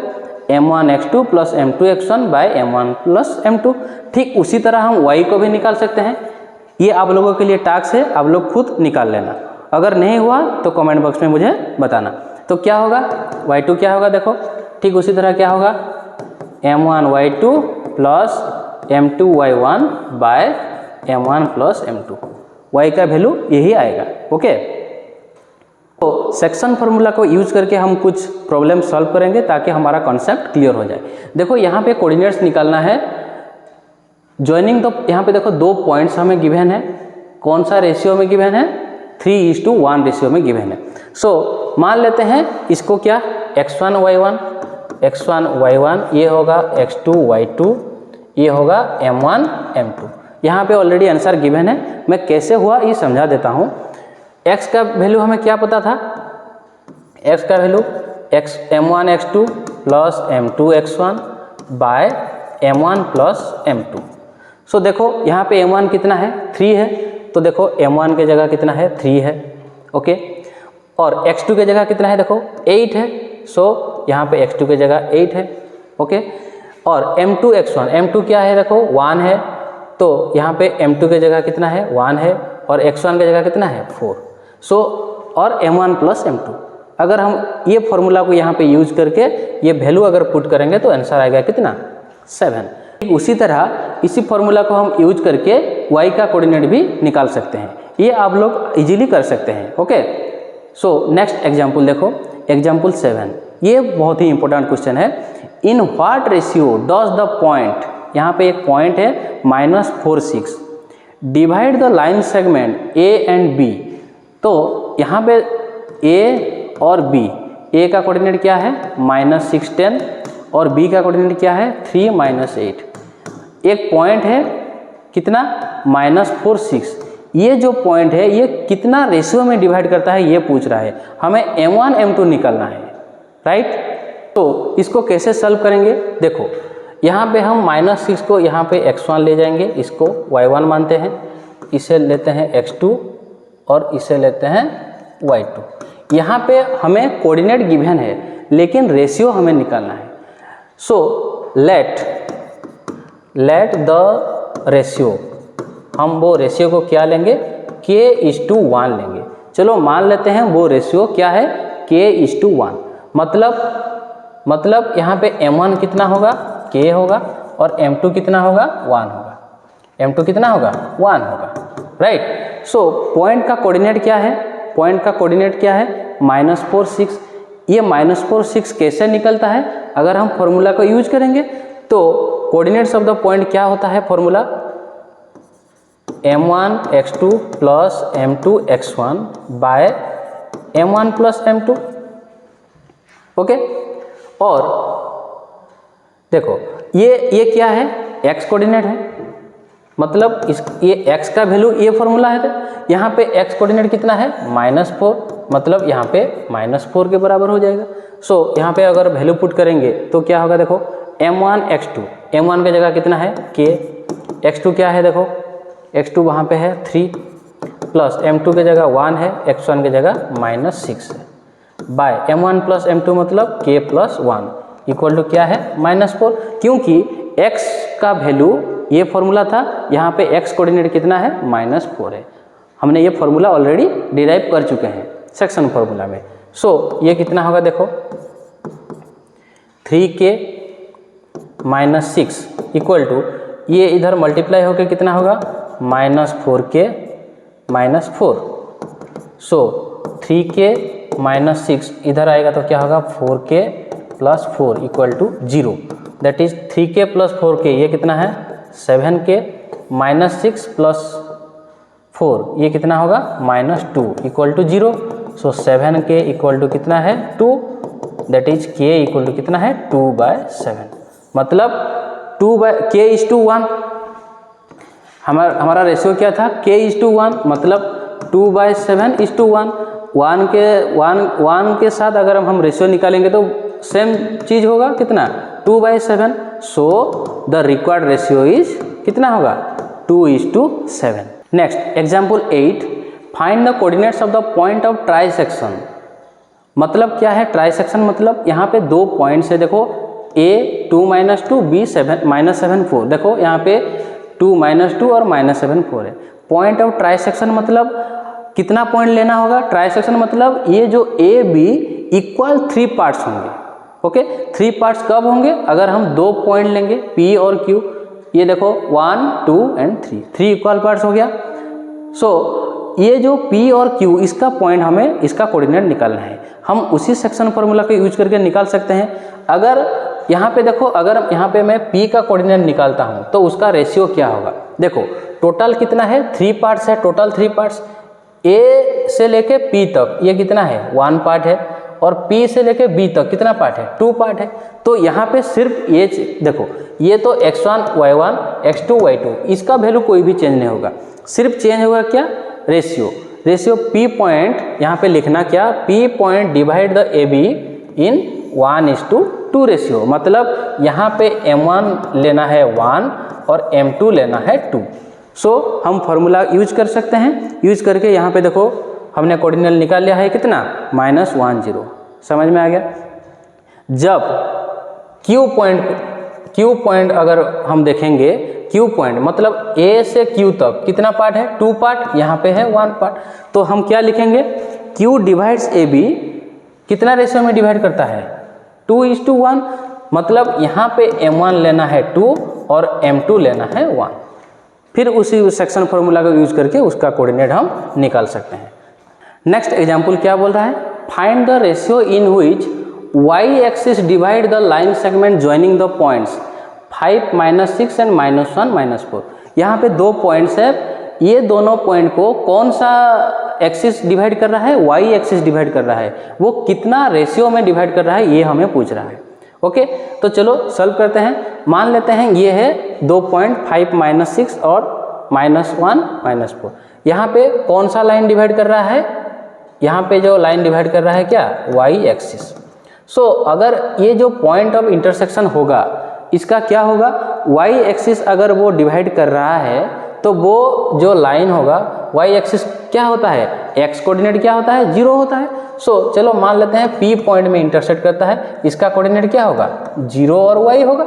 m1 x2 plus m2 x1 by m1 plus m2। ठीक उसी तरह हम y को भी निकाल सकते हैं। ये आप लोगों के लिए टास्क है, आप लोग खुद निकाल लेना। अगर नहीं हुआ तो कमेंट बॉक्स में मुझे बताना। तो क्या होगा, y2 क्या होगा, देखो ठीक उसी तरह क्या होगा, m1 y2 plus m2 y1 by m1 plus m2, y का वैल्यू यही आएगा। ओके, तो सेक्शन फार्मूला को यूज करके हम कुछ प्रॉब्लम सॉल्व करेंगे ताकि हमारा कॉन्सेप्ट क्लियर हो जाए। देखो यहाँ पे कोऑर्डिनेट्स निकालना है, ज्वाइनिंग, तो यहाँ पे देखो 2 पॉइंट्स हमें गिवन है, कौन सा रेशियो में गिवन है, 3:1 रेशियो में गिवन है। सो मान लेते हैं इसको क्या, x1 y1 ये होगा x2 y2, ये होगा m1 m2। यहाँ पे ऑलरेडी आंसर गिवन है, मैं कैसे हुआ ये समझा देता हूँ। x का वैल्यू हमें क्या पता था, x का value m1 x2 plus m2 x1 by m1 plus m2। So देखो यहाँ पे m1 कितना है, 3 है, तो देखो m1 के जगह कितना है, 3 है। ओके, और x2 के जगह कितना है, देखो 8 है, सो यहाँ पे x2 के जगह 8 है। ओके, और m2 x1, m2 क्या है, देखो 1 है, तो यहाँ पे m2 के जगह कितना है, 1 है, और x1 के जगह कितना है, 4। सो और m1 प्लस m2, अगर हम ये फॉर्मूला को यहाँ पे यूज करके ये वैल्यू अगर पुट करेंगे तो आंसर आएगा कितना, 7। उसी तरह इसी फॉर्मूला को हम यूज करके y का कोऑर्डिनेट भी निकाल सकते हैं, ये आप लोग इजीली कर सकते हैं। ओके, सो नेक्स्ट एग्जांपल देखो, एग्जांपल 7, ये बहुत ही इंपॉर्टेंट क्वेश्चन है। In what ratio does the point, यहाँ पे एक पॉइंट है -4 6, divide the line segment a and b। तो यहाँ पे a और b, a का कोऑर्डिनेट क्या है -6 10 और b का कोऑर्डिनेट क्या है 3 -8। एक पॉइंट है कितना -4 6, ये जो पॉइंट है ये कितना रेशियो में डिवाइड करता है ये पूछ रहा है, हमें m1 m2 निकालना है, राइट। तो इसको कैसे सॉल्व करेंगे, देखो यहाँ पे हम -6 को यहाँ पे x1 ले जाएंगे, इसको y1 मानते हैं, इसे लेते हैं x2 और इसे लेते हैं y2। यहाँ पे हमें कोऑर्डिनेट गिवन है लेकिन रेशियो हमें निकालना है। सो लेट द रेशियो, हम वो रेशियो को क्या लेंगे, k:1 लेंगे। चलो मान लेते हैं वो रेशियो क्या है, k:1। मतलब यहाँ पे m1 कितना होगा, k होगा, और m2 कितना होगा, 1 होगा। m2 कितना होगा, 1 होगा, राइट। सो पॉइंट का कोऑर्डिनेट क्या है, पॉइंट का कोऑर्डिनेट क्या है -4 6। ये -4 6 कैसे निकलता है, अगर हम फॉर्मूला को यूज करेंगे तो कोऑर्डिनेट्स ऑफ द पॉइंट क्या होता है, formula m1 x2 plus m2 x1 by m1 plus m2। Okay, और देखो ये क्या है, x कोऑर्डिनेट है, मतलब ये x का वैल्यू, ये फॉर्मूला है। यहाँ पे x कोऑर्डिनेट कितना है -4, मतलब यहाँ पे -4 के बराबर हो जाएगा। सो यहाँ पे अगर वैल्यू पुट करेंगे तो क्या होगा, देखो m1 x2, m1 की जगह कितना है k, x2 क्या है, देखो x2 वहाँ पे है 3 प्लस m2 की जगह 1 है, x1 की जगह -6 है, बाय m1 प्लस m2 मतलब k प्लस 1 इक्वल टू क्या है -4, क्योंकि x का वैल्यू ये फॉर्मूला था, यहाँ पे x कोऑर्डिनेट कितना है -4 है। हमने ये फॉर्मूला ऑलरेडी डिराइव कर चुके हैं सेक्शन फॉर्मूला में। सो ये कितना होगा, देखो 3k -6 इक्वल टू ये इधर मल्टीप्लाई होकर कितना होगा -4k -4। सो 3k -6 इधर आएगा तो क्या होगा 4k + 4 equal to 0, that is 3k + 4k ये कितना है 7k -6 + 4 ये कितना होगा -2 equal to 0। So 7k equal to कितना है 2, that is k equal to कितना है 2/7, मतलब k is to 1। हमारा रेशियो क्या था k is to 1, मतलब 2/7 is to 1। 1 के साथ अगर हम रेशियो निकालेंगे तो सेम चीज़ होगा कितना 2/7। So the required ratio is कितना होगा 2:7। Next example 8, find the coordinates of the point of trisection. मतलब क्या है ट्राइसेक्शन, मतलब यहाँ पे दो पॉइंट्स है, देखो a 2 - 2 b 7 4, देखो यहाँ पे 2 - 2 और -7 4 है। पॉइंट ऑफ ट्राइसेक्शन मतलब कितना पॉइंट लेना होगा, ट्राइसेक्शन मतलब ये जो a b इक्वल 3 पार्ट्स होंगे। ओके 3 पार्ट्स कब होंगे, अगर हम दो पॉइंट लेंगे p और q, ये देखो 1 2 और 3 इक्वल पार्ट्स हो गया। सो ये जो p और q इसका पॉइंट हमें इसका कोऑर्डिनेट निकालना है, हम उसी सेक्शन फार्मूला को यूज करके निकाल सकते हैं। अगर यहाँ पे देखो, अगर यहाँ पे मैं p का कोऑर्डिनेट निकालता हूँ तो उसका रेशियो क्या होगा, देखो टोटल कितना है 3 पार्ट्स है, टोटल 3 पार्ट्स a से लेके p तक ये कितना है 1 पार्ट है, और p से लेके b तक कितना पार्ट है 2 पार्ट है। तो यहाँ पे सिर्फ ये देखो, ये तो x1 y1 x2 y2 इसका वैल्यू कोई भी चेंज नहीं होगा, सिर्फ चेंज होगा क्या रेशियो p पॉइंट, यहाँ पे लिखना क्या p point divide the ab in 1:2 ratio, मतलब यहाँ पे m1 लेना है 1 और m2 लेना है 2। सो हम फॉर्मूला यूज कर सकते हैं, यूज करके यहाँ पे देखो हमने कोऑर्डिनेट निकाल लिया है कितना -1 0। समझ में आ गया। जब Q पॉइंट अगर हम देखेंगे, Q पॉइंट मतलब A से Q तक कितना पार्ट है 2 पार्ट, यहाँ पे है 1 पार्ट, तो हम क्या लिखेंगे Q डिवाइड्स AB कितना रेशियो में डिवाइड करता है 2:1, मतलब यहाँ पे m1 लेना है 2 और m2 लेना है 1। फिर उसी सेक्शन फार्मूला का यूज करके उसका कोऑर्डिनेट हम निकाल सकते हैं। नेक्स्ट एग्जांपल क्या बोल रहा है, find the ratio in which y axis divide the line segment joining the points 5 -6 and -1 -4। यहाँ पे दो पॉइंट्स है, ये दोनों पॉइंट को कौन सा एक्सिस डिवाइड कर रहा है y एक्सिस डिवाइड कर रहा है, वो कितना रेशियो में डिवाइड कर रहा है ये हमें पूछ रहा है। ओके तो चलो सॉल्व करते हैं। मान लेते हैं ये है 2 पॉइंट 5 -6 और -1 -4। यहाँ पे कौन सा लाइन डिवाइड कर रहा है, यहाँ पे जो लाइन डिवाइड कर रहा है क्या y एक्सिस। सो अगर ये जो पॉइंट ऑफ इंटरसेक्शन होगा इसका क्या होगा, y एक्सिस अगर वो डिवाइड कर रहा है तो वो जो लाइन होगा y एक्सिस क्या होता है, x कोऑर्डिनेट क्या होता है 0 होता है। सो चलो मान लेते हैं P पॉइंट में इंटरसेक्ट करता है, इसका कोऑर्डिनेट क्या होगा 0 और y होगा।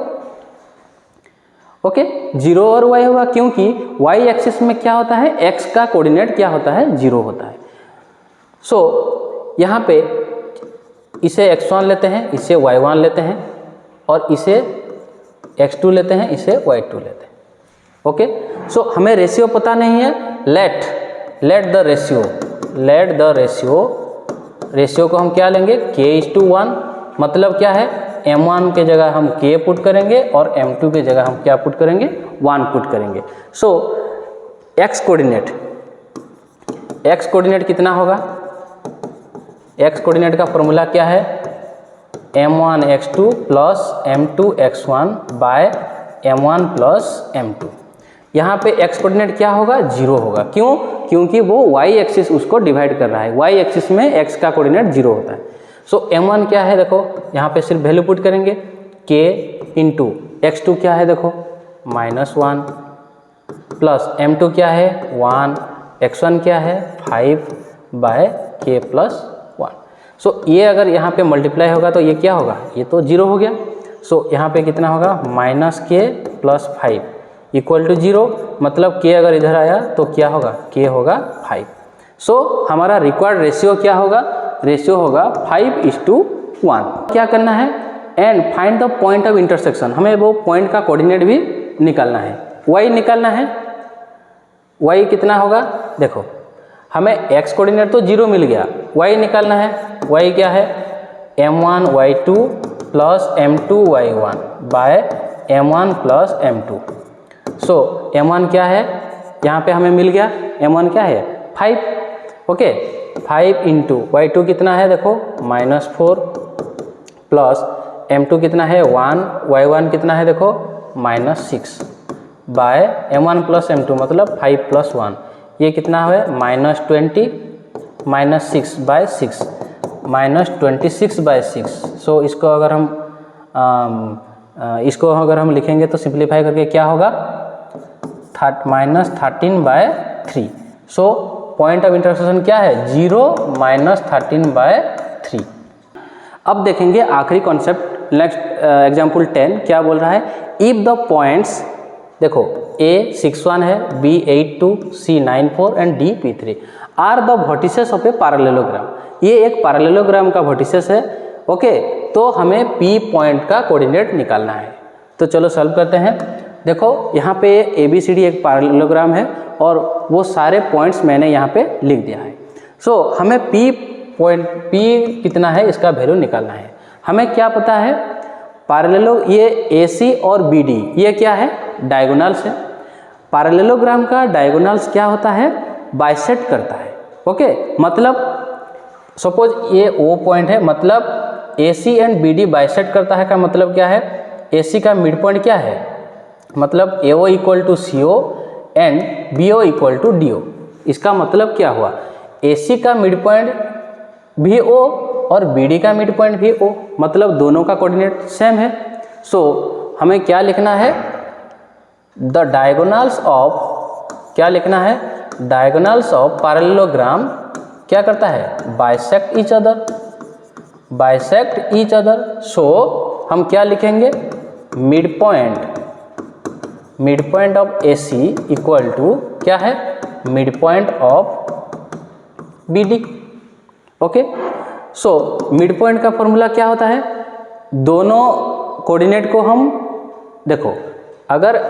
ओके 0 और y होगा, क्योंकि y एक्सिस में क्या होता है x का कोऑर्डिनेट क्या होता है 0 होता है। सो यहाँ पे इसे x1 लेते हैं, इसे y1 लेते हैं, और इसे x2 लेते हैं, इसे y2 लेते हैं। ओके सो हमें रेशियो पता नहीं है, लेट द रेशियो को हम क्या लेंगे k:1, मतलब क्या है m1 के जगह हम k पुट करेंगे और m2 के जगह हम क्या पुट करेंगे 1 पुट करेंगे। सो x कोऑर्डिनेट कितना होगा, x कोऑर्डिनेट का फॉर्मूला क्या है m1 x2 plus m2 x1 by m1 plus m2। यहाँ पे x कोऑर्डिनेट क्या होगा, 0 होगा। क्यों? क्योंकि वो y एक्सिस उसको डिवाइड कर रहा है, y एक्सिस में x का कोऑर्डिनेट 0 होता है। सो m1 क्या है, देखो यहाँ पे सिर्फ वैल्यू पुट करेंगे, k इंटू x2 क्या है, देखो -1 प्लस m2 क्या है 1, x1 क्या है 5/k+1। सो ये अगर यहाँ पे मल्टीप्लाई होगा तो ये क्या होगा, ये तो 0 हो गया। सो यहाँ पे कितना होगा -k+5 इक्वल टू 0, मतलब k अगर इधर आया तो क्या होगा, k होगा 5। सो हमारा रिक्वायर्ड रेशियो क्या होगा, रेशियो होगा 5:1। क्या करना है, and find the point of intersection, हमें वो पॉइंट का कोऑर्डिनेट भी निकालना है, y निकालना है। y कितना होगा, देखो हमें x कोऑर्डिनेट तो 0 मिल गया, y निकालना है। y क्या है, m1 y2 plus m2 y1 by m1 plus m2। So m1 क्या है, यहाँ पे हमें मिल गया, m1 क्या है 5, ओके 5 इंटू y2 कितना है, देखो -4 प्लस m2 कितना है 1, y1 कितना है, देखो -6 बाय m1 प्लस m2 मतलब 5 + 1, ये कितना है -20 -6/6 -26/6। सो इसको अगर हम लिखेंगे तो सिंप्लीफाई करके क्या होगा -13/3। सो पॉइंट ऑफ इंटरसेक्शन क्या है 0 -13/3। अब देखेंगे आखिरी कॉन्सेप्ट, नेक्स्ट एग्जाम्पल 10 क्या बोल रहा है, इफ द पॉइंट्स, देखो A 6,1 है, B 8,2, C 9,4 and D P3 are the vertices of a parallelogram. ये एक पैरेललोग्राम का वर्टिसेस है, ओके तो हमें P पॉइंट का कोऑर्डिनेट निकालना है। तो चलो सॉल्व करते हैं। देखो यहाँ पे ABCD एक पैरेललोग्राम है और वो सारे पॉइंट्स मैंने यहाँ पे लिख दिया है। सो हमें P कितना है इसका वैल्यू निकालना है। हमें क्या पता है, पैरेललो ये AC और BD ये क्या है, डायगोनल्स है। पैरेललोग्राम का डायगोनल्स क्या होता है, बाइसेक्ट करता है, ओके मतलब सपोज ये O पॉइंट है, मतलब AC एंड BD बाइसेक्ट करता है का मतलब क्या है, AC का मिड पॉइंट क्या है, मतलब AO = CO and BO = DO। इसका मतलब क्या हुआ, AC का मिड पॉइंट भी O और BD का मिड पॉइंट भी O, मतलब दोनों का कोऑर्डिनेट सेम है। सो हमें क्या लिखना है, द डायगोनल्स ऑफ, क्या लिखना है, डायगोनल्स ऑफ पैरेललोग्राम क्या करता है, बाइसेक्ट ईच अदर। सो हम क्या लिखेंगे, mid point of AC equal to क्या है, mid point of BD, okay. So mid point का फॉर्मूला क्या होता है, दोनों कोऑर्डिनेट को हम देखो, अगर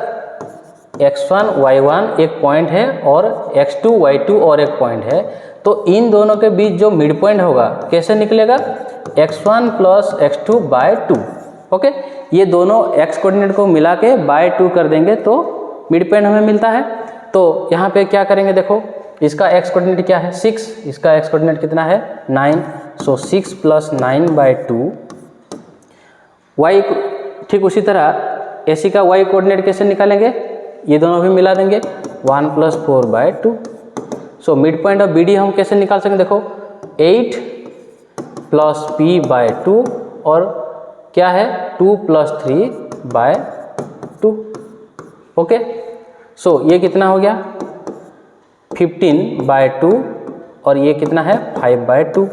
x1 y1 एक पॉइंट है और x2 y2 और एक पॉइंट है, तो इन दोनों के बीच जो मिड पॉइंट होगा कैसे निकलेगा, x1 प्लस x2/2, ओके। ये दोनों x कोऑर्डिनेट को मिला के /2 कर देंगे तो मिड पॉइंट हमें मिलता है। तो यहाँ पे क्या करेंगे, देखो इसका x कोऑर्डिनेट क्या है 6, इसका x कोऑर्डिनेट कितना है 9। सो 6 + 9/2 y, ठीक उसी तरह AC का y कोऑर्डिनेट कैसे निकालेंगे, ये दोनों भी मिला देंगे 1 + 4/2। सो मिड पॉइंट ऑफ BD हम कैसे निकाल सकते हैं, देखो 8 + P/2 और क्या है 2 + 3/2, ओके। सो ये कितना हो गया 15/2 और ये कितना है 5/2,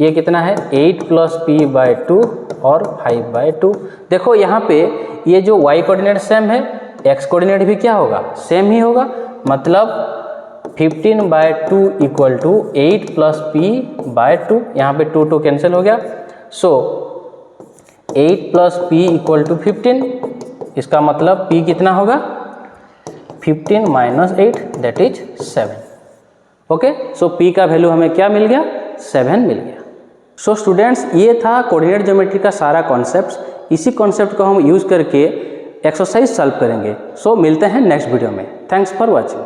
ये कितना है 8 + P/2 और 5/2। देखो यहाँ पे ये जो y कोऑर्डिनेट सेम है, x कोऑर्डिनेट भी क्या होगा, सेम ही होगा, मतलब 15/2 = 8 + P/2, यहाँ पे 2 कैंसिल हो गया। सो 8 + P = 15, इसका मतलब P कितना होगा 15 - 8 that is 7, okay. So P का वैल्यू हमें क्या मिल गया, 7 मिल गया। सो स्टूडेंट्स ये था कोऑर्डिनेट ज्योमेट्री का सारा कॉन्सेप्ट। इसी कॉन्सेप्ट को हम यूज़ करके एक्सरसाइज सॉल्व करेंगे। सो मिलते हैं नेक्स्ट वीडियो में। Thanks for watching.